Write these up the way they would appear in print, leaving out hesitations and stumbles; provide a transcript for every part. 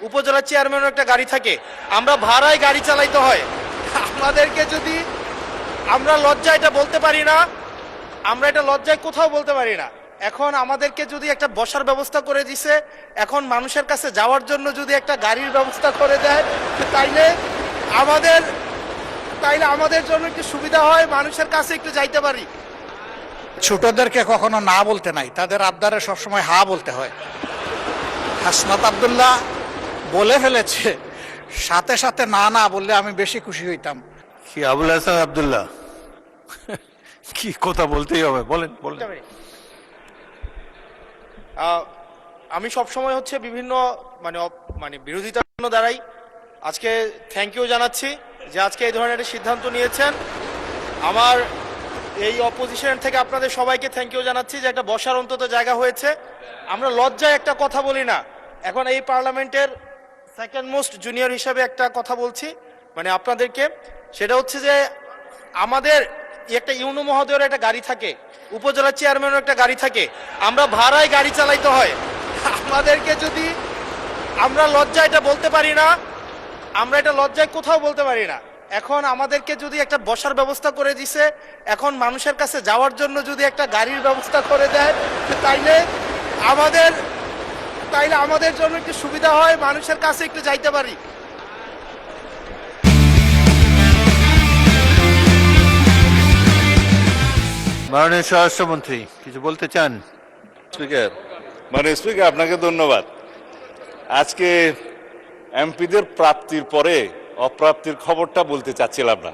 উপজেলা চেয়ারম্যানের একটা গাড়ি থাকে, আমরা ভাড়ায় গাড়ি চালাইতে হয়। আমাদেরকে যদি আমরা লজ্জায় এটা বলতে পারি না, আমরা এটা লজ্জায় কোথাও বলতে পারি না। এখন আমাদেরকে যদি একটা বসার ব্যবস্থা করে দিছে, এখন মানুষের কাছে যাওয়ার জন্য যদি একটা গাড়ির ব্যবস্থা করে দেয়, তাইলে আমাদের জন্য একটু সুবিধা হয়, মানুষের কাছে একটু যাইতে পারি। ছোটদেরকে কখনো না বলতে নাই, তাদের আবদারে সবসময় হা বলতে হয়। হাসনাত আব্দুল্লাহ বলে ফেলেছে, সাথে সাথে না না বললে আমি বেশি খুশি হইতাম। কি আবুল হাসান আব্দুল্লাহ কি কথা বলতেই হবে, বলেন বলেন। আমি সব সময় হচ্ছে বিভিন্ন মানে বিরোধিতার জন্য দাঁড়াই। আজকে থ্যাংক ইউ জানাচ্ছি যে আজকে এই ধরনের একটা সিদ্ধান্ত নিয়েছেন। আমার এই অপোজিশন থেকে আপনাদের সবাইকে থ্যাংক ইউ জানাচ্ছি যে একটা বসার অন্তত জায়গা হয়েছে। আমরা লজ্জায় একটা কথা বলি না। এখন এই পার্লামেন্টের সেকেন্ড মোস্ট জুনিয়র হিসাবে একটা কথা বলছি মানে আপনাদেরকে, সেটা হচ্ছে যে আমাদের একটা ইউনো মহোদয়ের একটা গাড়ি থাকে, উপজেলা চেয়ারম্যানের একটা গাড়ি থাকে, আমরা ভাড়ায় গাড়ি চালাইতে হয়। আমাদেরকে যদি আমরা লজ্জায় এটা বলতে পারি না, আমরা এটা লজ্জায় কোথাও বলতে পারি না। এখন আমাদেরকে যদি একটা বসার ব্যবস্থা করে দিছে, এখন মানুষের কাছে যাওয়ার জন্য যদি একটা গাড়ির ব্যবস্থা করে দেয়, তাইলে আমাদের জন্য একটু সুবিধা হয়, মানুষের কাছে একটু যাইতে পারি। মাননীয় স্বরাষ্ট্রমন্ত্রী কিছু বলতে চান? স্পিকার, স্পিকার আপনাকে ধন্যবাদ। আজকে এমপিদের প্রাপ্তির পরে অপ্রাপ্তির খবরটা বলতে চাচ্ছিলাম না।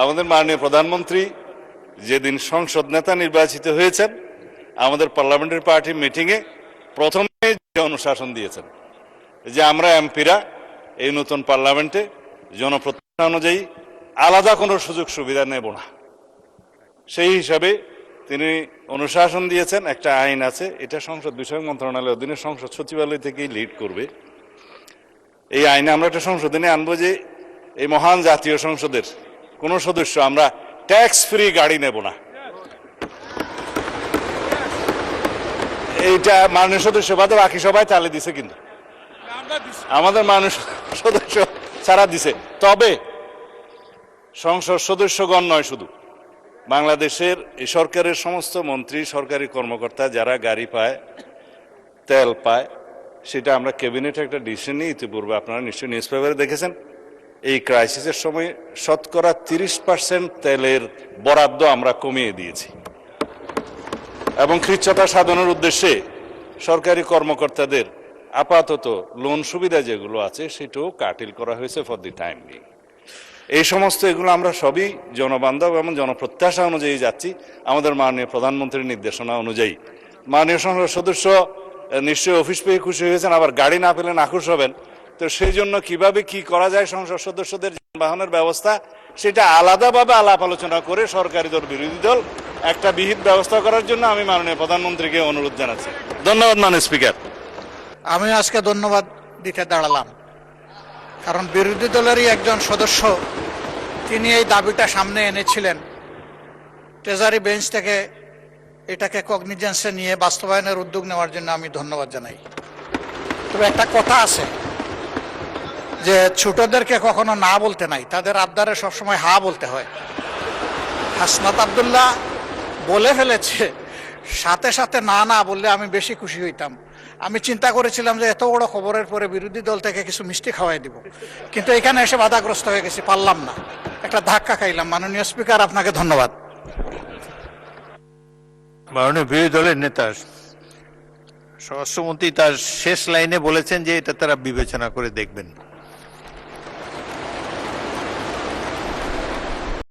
আমাদের মাননীয় প্রধানমন্ত্রী যেদিন সংসদ নেতা নির্বাচিত হয়েছেন, আমাদের পার্লামেন্টারি পার্টি মিটিংয়ে প্রথমে যে অনুশাসন দিয়েছেন যে আমরা এমপিরা এই নতুন পার্লামেন্টে জনপ্রতিনিধি অনুযায়ী আলাদা কোনো সুযোগ সুবিধা নেব না। সেই হিসাবে তিনি অনুশাসন দিয়েছেন। একটা আইন আছে, এটা সংসদ বিষয়ক মন্ত্রণালয়ের অধীনে সংসদ সচিবালয় থেকেই লিড করবে। এই আইনে আমরা একটা সংশোধনী আনবো যে এই মহান জাতীয় সংসদের কোন সদস্য আমরা ট্যাক্স ফ্রি গাড়ি নেব না। এইটা মাননীয় সদস্য বাদে বাকি সবাই তালে দিছে, কিন্তু আমাদের মাননীয় সদস্য ছাড়া দিছে। তবে সংসদ সদস্যগণ নয়, শুধু বাংলাদেশের এই সরকারের সমস্ত মন্ত্রী, সরকারি কর্মকর্তা যারা গাড়ি পায়, তেল পায়, সেটা আমরা ক্যাবিনেটে একটা ডিসিশন নিয়ে ইতিপূর্বে আপনারা নিশ্চয়ই নিউজ পেপারে দেখেছেন, এই ক্রাইসিসের সময় শতকরা 30% তেলের বরাদ্দ আমরা কমিয়ে দিয়েছি এবং কৃচ্ছ্রতা সাধনের উদ্দেশ্যে সরকারি কর্মকর্তাদের আপাতত লোন সুবিধা যেগুলো আছে সেটাও কাটিল করা হয়েছে ফর দি টাইম বিং। এই সমস্ত এগুলো আমরা সবই জনবান্ধব এবং জনপ্রত্যাশা অনুযায়ী যাচ্ছি, আমাদের মাননীয় প্রধানমন্ত্রীর নির্দেশনা অনুযায়ী। মাননীয় সংসদ সদস্য নিশ্চয়ই অফিস পেয়ে খুশি হয়েছেন, আবার গাড়ি না পেলে নাখুশ হবেন। তো সেই জন্য কিভাবে কি করা যায় সংসদ সদস্যদের যানবাহনের ব্যবস্থা, সেটা আলাদাভাবে আলাপ আলোচনা করে সরকারি দল বিরোধী দল একটা বিহিত ব্যবস্থা করার জন্য আমি মাননীয় প্রধানমন্ত্রীকে অনুরোধ জানাচ্ছি। ধন্যবাদ মাননীয় স্পিকার। আমি আজকে ধন্যবাদ দিতে দাঁড়ালাম, কারণ বিরোধী দলেরই একজন সদস্য তিনি এই দাবিটা সামনে এনেছিলেন। ট্রেজারি বেঞ্চ থেকে এটাকে কগনিজেন্সে নিয়ে বাস্তবায়নের উদ্যোগ নেওয়ার জন্য আমি ধন্যবাদ জানাই। তবে একটা কথা আছে যে ছোটদেরকে কখনো না বলতে নাই, তাদের আবদারে সবসময় হা বলতে হয়। হাসনাত আব্দুল্লাহ বলে ফেলেছে, সাথে সাথে না না বললে আমি বেশি খুশি হইতাম। আমি চিন্তা করেছিলাম যে এত বড় খবরের পরে বিরোধী দল থেকে কিছু মিষ্টি খাওয়াই দিব, কিন্তু এখানে এসে বাধাগ্রস্ত হয়ে গেছি, পারলাম না, একটা ধাক্কা খাইলাম। মাননীয় স্পিকার, আপনাকে ধন্যবাদ। মাননীয় বিরোধী দলের নেতা স্বরাষ্ট্রমন্ত্রী তার শেষ লাইনে বলেছেন যে এটা তারা বিবেচনা করে দেখবেন।